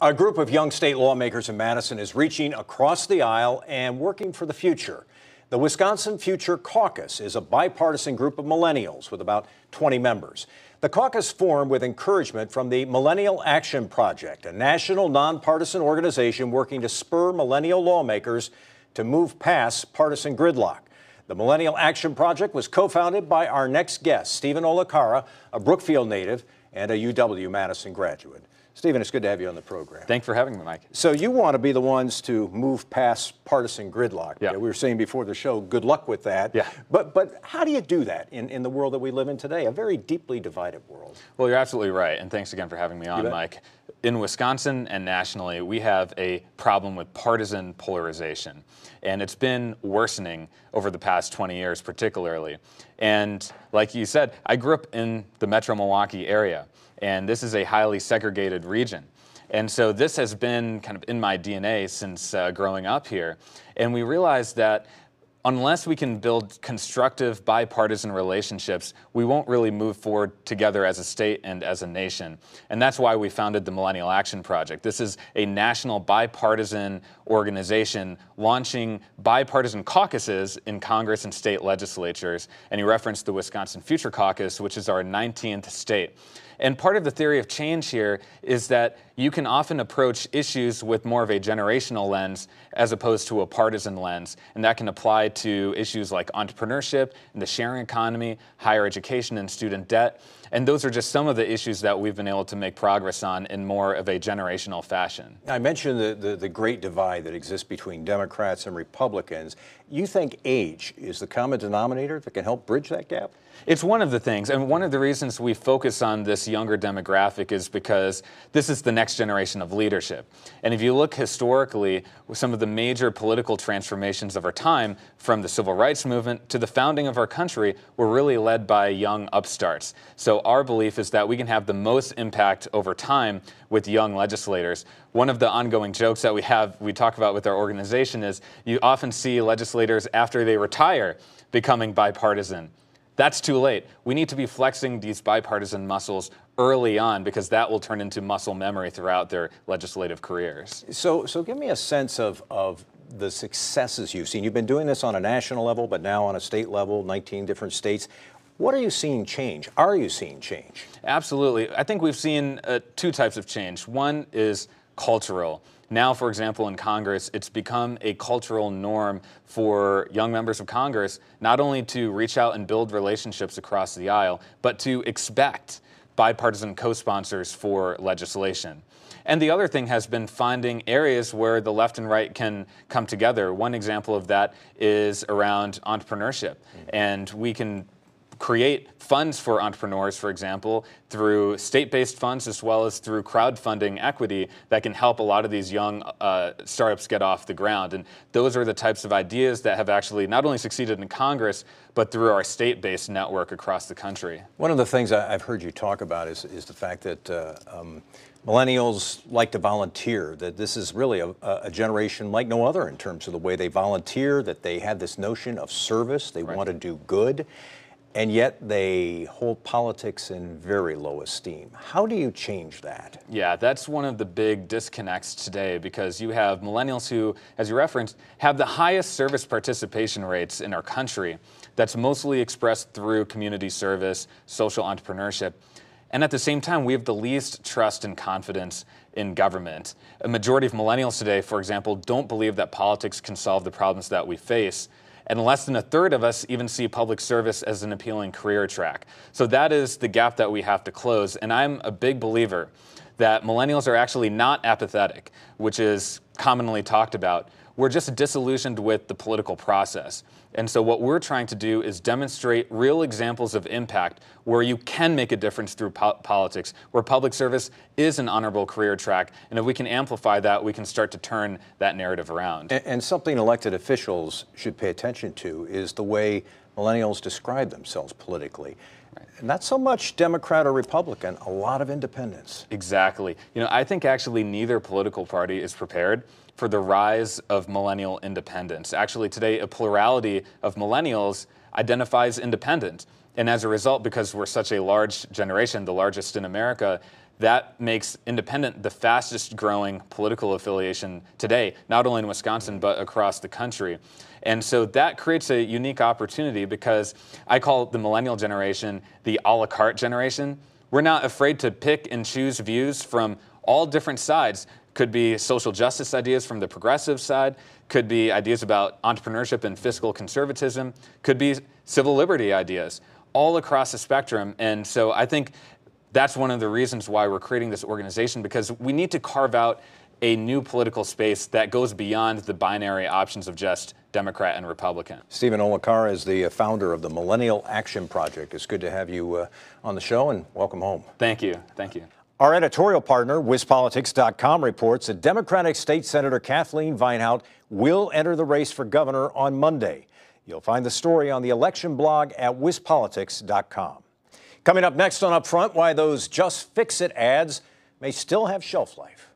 A group of young state lawmakers in Madison is reaching across the aisle and working for the future. The Wisconsin Future Caucus is a bipartisan group of millennials with about 20 members. The caucus formed with encouragement from the Millennial Action Project, a national nonpartisan organization working to spur millennial lawmakers to move past partisan gridlock. The Millennial Action Project was co-founded by our next guest, Stephen Olakara, a Brookfield native and a UW-Madison graduate. Stephen, it's good to have you on the program. Thanks for having me, Mike. So you want to be the ones to move past partisan gridlock. Yeah. We were saying before the show, good luck with that. Yeah. But how do you do that in the world that we live in today, a very deeply divided world? Well, you're absolutely right, and thanks again for having me on, Mike. In Wisconsin and nationally, we have a problem with partisan polarization, and it's been worsening over the past 20 years particularly. And like you said, I grew up in the Metro Milwaukee area, and this is a highly segregated region. And so this has been kind of in my DNA since growing up here. And we realized that unless we can build constructive bipartisan relationships, we won't really move forward together as a state and as a nation. And that's why we founded the Millennial Action Project. This is a national bipartisan organization launching bipartisan caucuses in Congress and state legislatures. And you referenced the Wisconsin Future Caucus, which is our 19th state. And part of the theory of change here is that you can often approach issues with more of a generational lens as opposed to a partisan lens. And that can apply to issues like entrepreneurship and the sharing economy, higher education and student debt. And those are just some of the issues that we've been able to make progress on in more of a generational fashion. I mentioned the great divide that exists between Democrats and Republicans. You think age is the common denominator that can help bridge that gap? It's one of the things, and one of the reasons we focus on this younger demographic is because this is the next generation of leadership. And if you look historically, some of the major political transformations of our time, from the civil rights movement to the founding of our country, were really led by young upstarts. So our belief is that we can have the most impact over time with young legislators. One of the ongoing jokes that we talk about with our organization is you often see legislators after they retire becoming bipartisan. That's too late. We need to be flexing these bipartisan muscles early on because that will turn into muscle memory throughout their legislative careers. So give me a sense of the successes you've seen. You've been doing this on a national level, but now on a state level, 19 different states. What are you seeing change? Are you seeing change? Absolutely. I think we've seen two types of change. One is cultural. Now, for example, in Congress, it's become a cultural norm for young members of Congress not only to reach out and build relationships across the aisle, but to expect bipartisan co-sponsors for legislation. And the other thing has been finding areas where the left and right can come together. One example of that is around entrepreneurship. And we can create funds for entrepreneurs, for example, through state-based funds as well as through crowdfunding equity that can help a lot of these young startups get off the ground. And those are the types of ideas that have actually not only succeeded in Congress, but through our state-based network across the country. One of the things I've heard you talk about is the fact that millennials like to volunteer, that this is really a generation like no other in terms of the way they volunteer, that they have this notion of service, they want to do good. And yet they hold politics in very low esteem. How do you change that? Yeah, that's one of the big disconnects today because you have millennials who, as you referenced, have the highest service participation rates in our country. That's mostly expressed through community service, social entrepreneurship. And at the same time, we have the least trust and confidence in government. A majority of millennials today, for example, don't believe that politics can solve the problems that we face. And less than a third of us even see public service as an appealing career track. So that is the gap that we have to close. And I'm a big believer that millennials are actually not apathetic, which is commonly talked about. We're just disillusioned with the political process. And so what we're trying to do is demonstrate real examples of impact where you can make a difference through politics, where public service is an honorable career track. And if we can amplify that, we can start to turn that narrative around. And something elected officials should pay attention to is the way millennials describe themselves politically. Not so much Democrat or Republican, a lot of independents. Exactly. You know, I think actually neither political party is prepared for the rise of millennial independence. Actually, today, a plurality of millennials identifies independent. And as a result, because we're such a large generation, the largest in America, that makes independent the fastest growing political affiliation today, not only in Wisconsin, but across the country. And so that creates a unique opportunity because I call the millennial generation the a la carte generation. We're not afraid to pick and choose views from all different sides. Could be social justice ideas from the progressive side, could be ideas about entrepreneurship and fiscal conservatism, could be civil liberty ideas, all across the spectrum. And so I think that's one of the reasons why we're creating this organization, because we need to carve out a new political space that goes beyond the binary options of just Democrat and Republican. Stephen Olikar is the founder of the Millennial Action Project. It's good to have you on the show, and welcome home. Thank you. Thank you. Our editorial partner, WisPolitics.com, reports that Democratic State Senator Kathleen Vinehout will enter the race for governor on Monday. You'll find the story on the election blog at WisPolitics.com. Coming up next on Upfront, why those Just Fix It ads may still have shelf life.